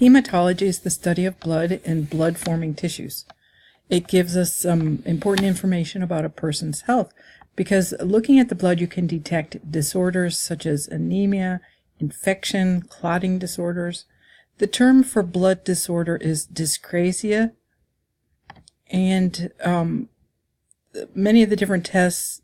Hematology is the study of blood and blood-forming tissues. It gives us some important information about a person's health because looking at the blood you can detect disorders such as anemia, infection, clotting disorders. The term for blood disorder is dyscrasia, and many of the different tests,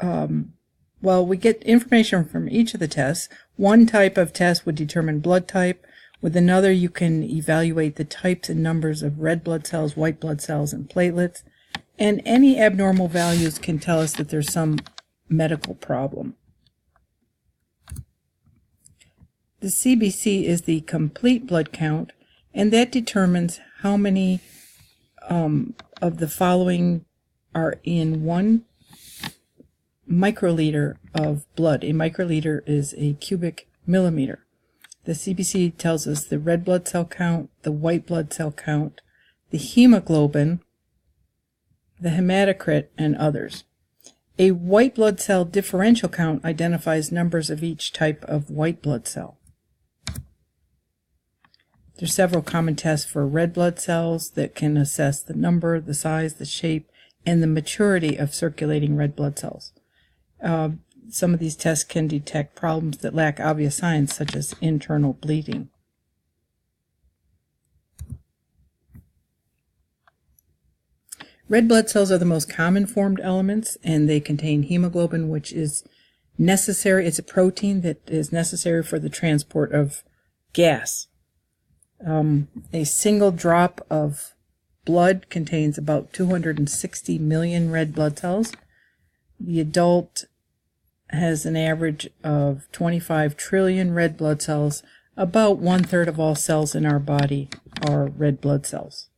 we get information from each of the tests. One type of test would determine blood type. With another, you can evaluate the types and numbers of red blood cells, white blood cells, and platelets. And any abnormal values can tell us that there's some medical problem. The CBC is the complete blood count, and that determines how many of the following are in 1 microliter of blood. A microliter is a cubic millimeter. The CBC tells us the red blood cell count, the white blood cell count, the hemoglobin, the hematocrit, and others. A white blood cell differential count identifies numbers of each type of white blood cell. There are several common tests for red blood cells that can assess the number, the size, the shape, and the maturity of circulating red blood cells. Some of these tests can detect problems that lack obvious signs, such as internal bleeding. Red blood cells are the most common formed elements, and they contain hemoglobin, which is necessary. It's a protein that is necessary for the transport of gas. A single drop of blood contains about 260 million red blood cells. The adult has an average of 25 trillion red blood cells. About 1/3 of all cells in our body are red blood cells.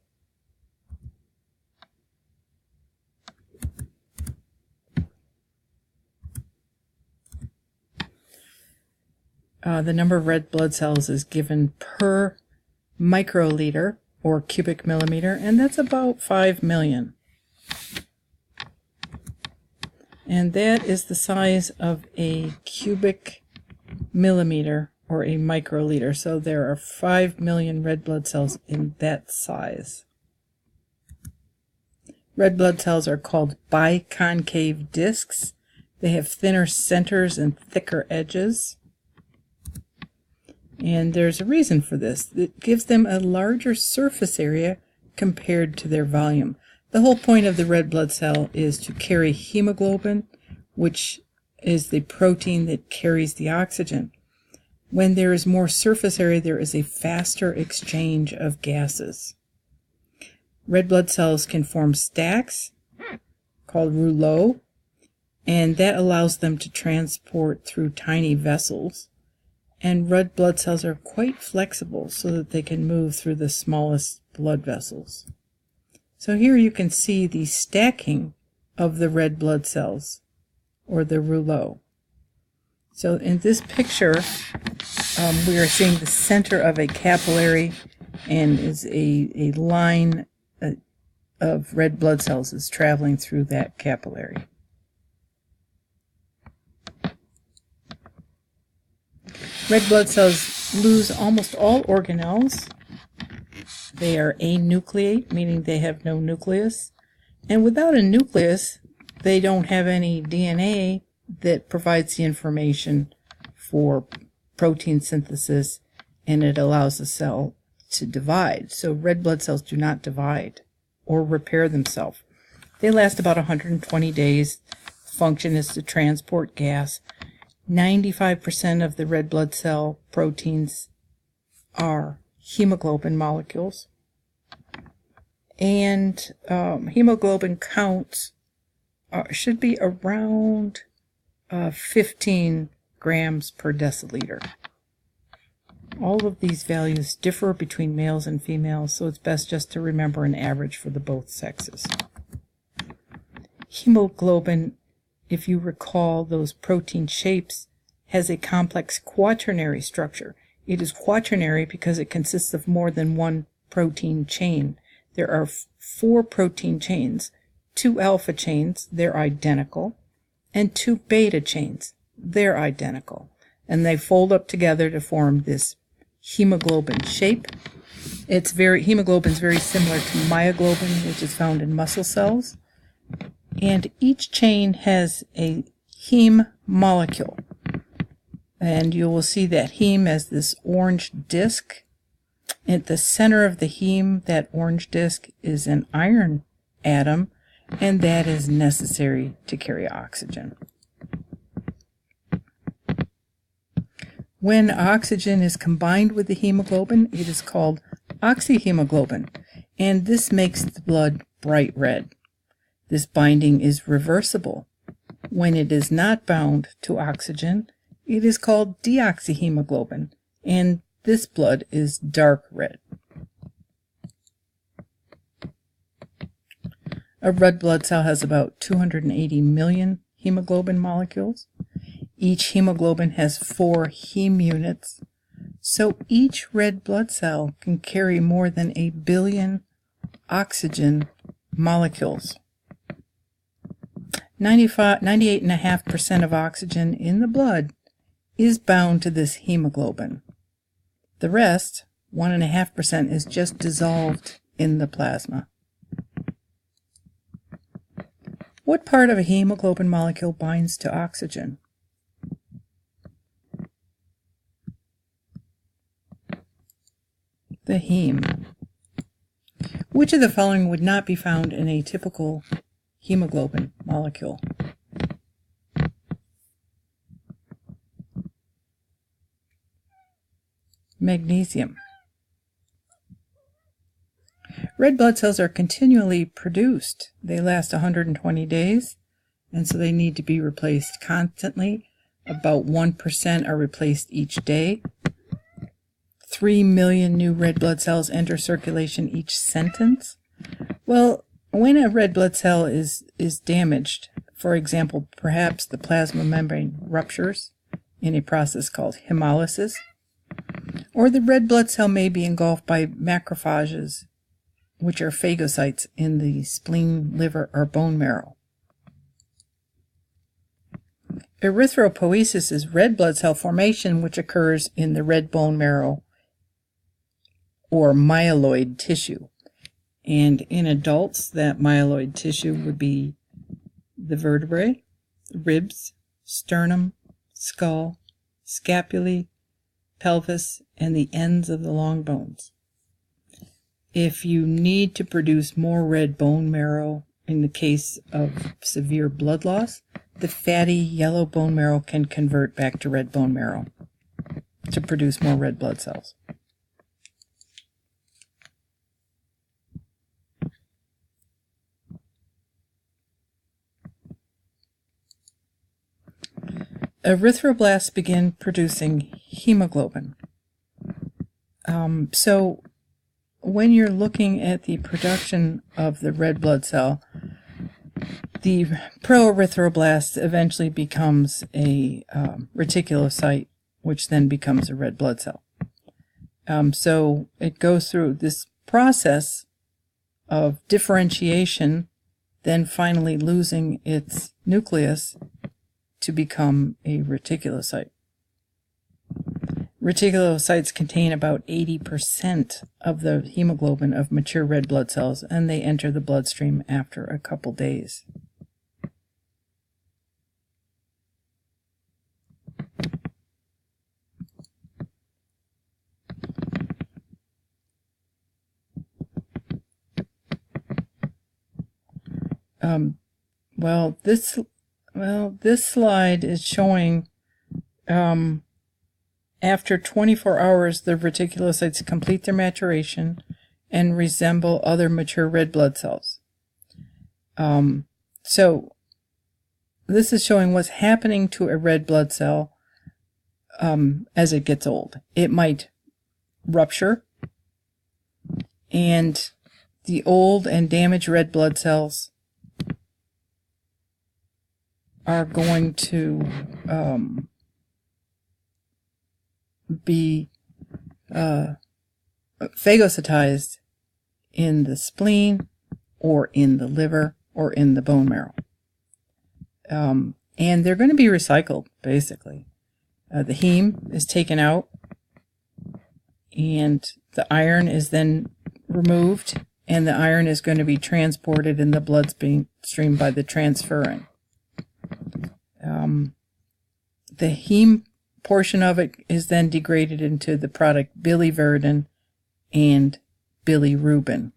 The number of red blood cells is given per microliter or cubic millimeter, and that's about 5 million. And that is the size of a cubic millimeter or a microliter. So there are 5 million red blood cells in that size. Red blood cells are called biconcave discs. They have thinner centers and thicker edges. And there's a reason for this. It gives them a larger surface area compared to their volume. The whole point of the red blood cell is to carry hemoglobin, which is the protein that carries the oxygen. When there is more surface area, there is a faster exchange of gases. Red blood cells can form stacks called rouleaux, and that allows them to transport through tiny vessels. And red blood cells are quite flexible so that they can move through the smallest blood vessels. So here you can see the stacking of the red blood cells, or the rouleau. So in this picture, we are seeing the center of a capillary, and is a line of red blood cells is traveling through that capillary. Red blood cells lose almost all organelles. They are anucleate, meaning they have no nucleus. And without a nucleus, they don't have any DNA that provides the information for protein synthesis, and it allows the cell to divide. So red blood cells do not divide or repair themselves. They last about 120 days. Function is to transport gas. 95% of the red blood cell proteins are hemoglobin molecules. And hemoglobin counts should be around 15 grams per deciliter. All of these values differ between males and females, so it's best just to remember an average for the both sexes. Hemoglobin, if you recall those protein shapes, has a complex quaternary structure. It is quaternary because it consists of more than one protein chain. There are 4 protein chains, 2 alpha chains, they're identical, and 2 beta chains, they're identical. And they fold up together to form this hemoglobin shape. Hemoglobin is very similar to myoglobin, which is found in muscle cells. And each chain has a heme molecule. And you will see that heme as this orange disc. At the center of the heme, that orange disc, is an iron atom, and that is necessary to carry oxygen. When oxygen is combined with the hemoglobin, it is called oxyhemoglobin, and this makes the blood bright red. This binding is reversible. When it is not bound to oxygen, it is called deoxyhemoglobin, and this blood is dark red. A red blood cell has about 280 million hemoglobin molecules. Each hemoglobin has 4 heme units, so each red blood cell can carry more than 1 billion oxygen molecules. 98.5% of oxygen in the blood is bound to this hemoglobin. The rest, 1.5%, is just dissolved in the plasma. What part of a hemoglobin molecule binds to oxygen? The heme. Which of the following would not be found in a typical hemoglobin molecule? Magnesium. Red blood cells are continually produced. They last 120 days, and so they need to be replaced constantly. About 1% are replaced each day. 3 million new red blood cells enter circulation each sentence. Well, when a red blood cell is damaged, for example, perhaps the plasma membrane ruptures in a process called hemolysis, or the red blood cell may be engulfed by macrophages, which are phagocytes in the spleen, liver, or bone marrow. Erythropoiesis is red blood cell formation which occurs in the red bone marrow or myeloid tissue. And in adults, that myeloid tissue would be the vertebrae, ribs, sternum, skull, scapulae, pelvis, and the ends of the long bones. If you need to produce more red bone marrow in the case of severe blood loss, the fatty yellow bone marrow can convert back to red bone marrow to produce more red blood cells. Erythroblasts begin producing hemoglobin. So when you're looking at the production of the red blood cell, the proerythroblast eventually becomes a reticulocyte, which then becomes a red blood cell. So it goes through this process of differentiation, then finally losing its nucleus to become a reticulocyte. Reticulocytes contain about 80% of the hemoglobin of mature red blood cells, and they enter the bloodstream after a couple days. This slide is showing after 24 hours, the reticulocytes complete their maturation and resemble other mature red blood cells. So this is showing what's happening to a red blood cell as it gets old. It might rupture, and the old and damaged red blood cells are going to be phagocytized in the spleen or in the liver or in the bone marrow. And they're going to be recycled, basically. The heme is taken out, and The iron is then removed, and the iron is going to be transported in the bloodstream by the transferrin. The heme portion of it is then degraded into the product biliverdin and bilirubin.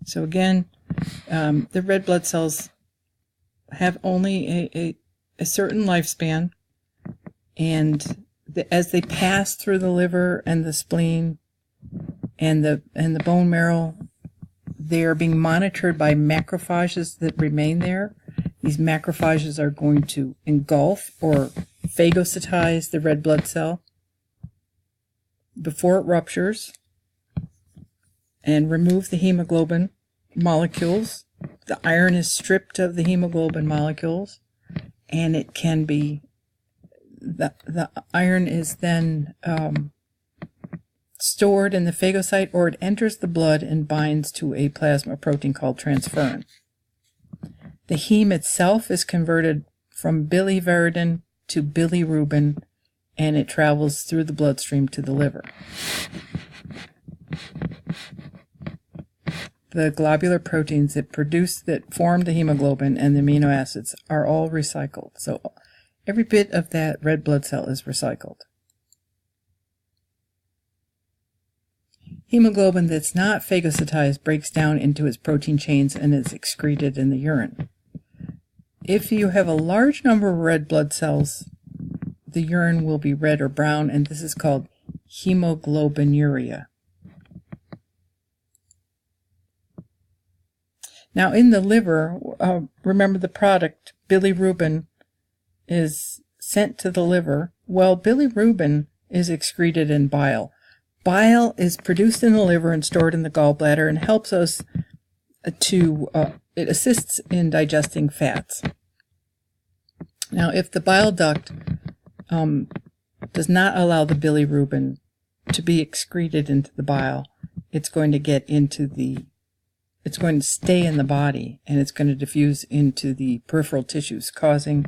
So again, the red blood cells have only a certain lifespan, and as they pass through the liver and the spleen and the bone marrow, they are being monitored by macrophages that remain there. These macrophages are going to engulf or phagocytize the red blood cell before it ruptures and remove the hemoglobin molecules. The iron is stripped of the hemoglobin molecules, and it can be, the iron is then stored in the phagocyte, or it enters the blood and binds to a plasma protein called transferrin. The heme itself is converted from biliverdin to bilirubin, and it travels through the bloodstream to the liver. The globular proteins that form the hemoglobin and the amino acids are all recycled. So every bit of that red blood cell is recycled. Hemoglobin that's not phagocytized breaks down into its protein chains and is excreted in the urine. If you have a large number of red blood cells, the urine will be red or brown, and this is called hemoglobinuria. Now in the liver, remember the product bilirubin is sent to the liver. Well, bilirubin is excreted in bile. Bile is produced in the liver and stored in the gallbladder and helps us it assists in digesting fats. Now, if the bile duct does not allow the bilirubin to be excreted into the bile, it's going to stay in the body, and it's going to diffuse into the peripheral tissues, causing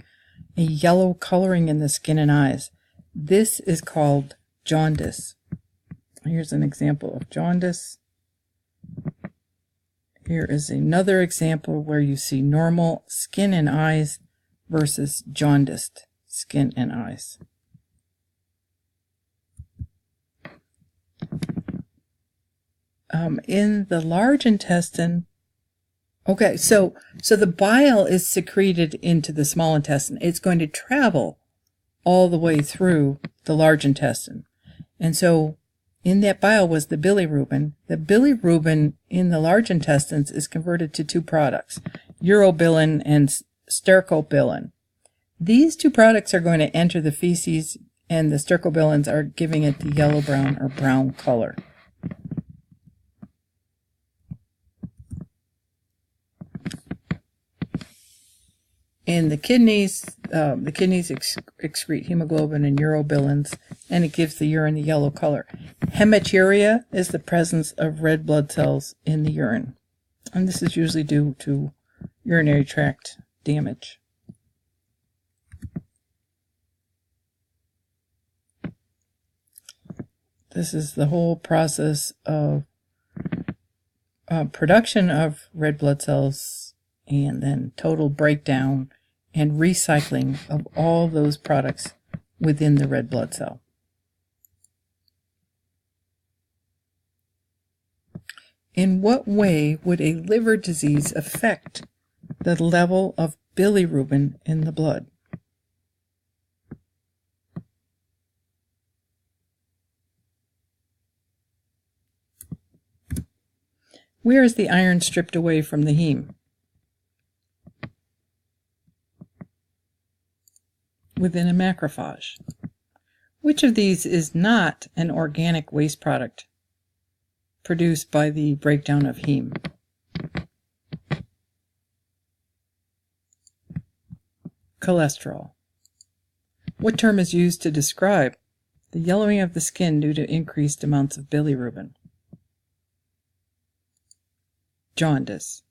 a yellow coloring in the skin and eyes. This is called jaundice. Here's an example of jaundice. Here is another example where you see normal skin and eyes versus jaundiced skin and eyes. In the large intestine, okay, so the bile is secreted into the small intestine. It's going to travel all the way through the large intestine. And so in that bile was the bilirubin. The bilirubin in the large intestines is converted to two products, urobilin and stercobilin. These two products are going to enter the feces, and the stercobilins are giving it the yellow-brown or brown color. In the kidneys excrete hemoglobin and urobilins, and it gives the urine the yellow color. Hematuria is the presence of red blood cells in the urine, and this is usually due to urinary tract damage. This is the whole process of production of red blood cells, and then total breakdown and recycling of all those products within the red blood cell. In what way would a liver disease affect the level of bilirubin in the blood? Where is the iron stripped away from the heme? Within a macrophage. Which of these is not an organic waste product produced by the breakdown of heme? Cholesterol. What term is used to describe the yellowing of the skin due to increased amounts of bilirubin? Jaundice.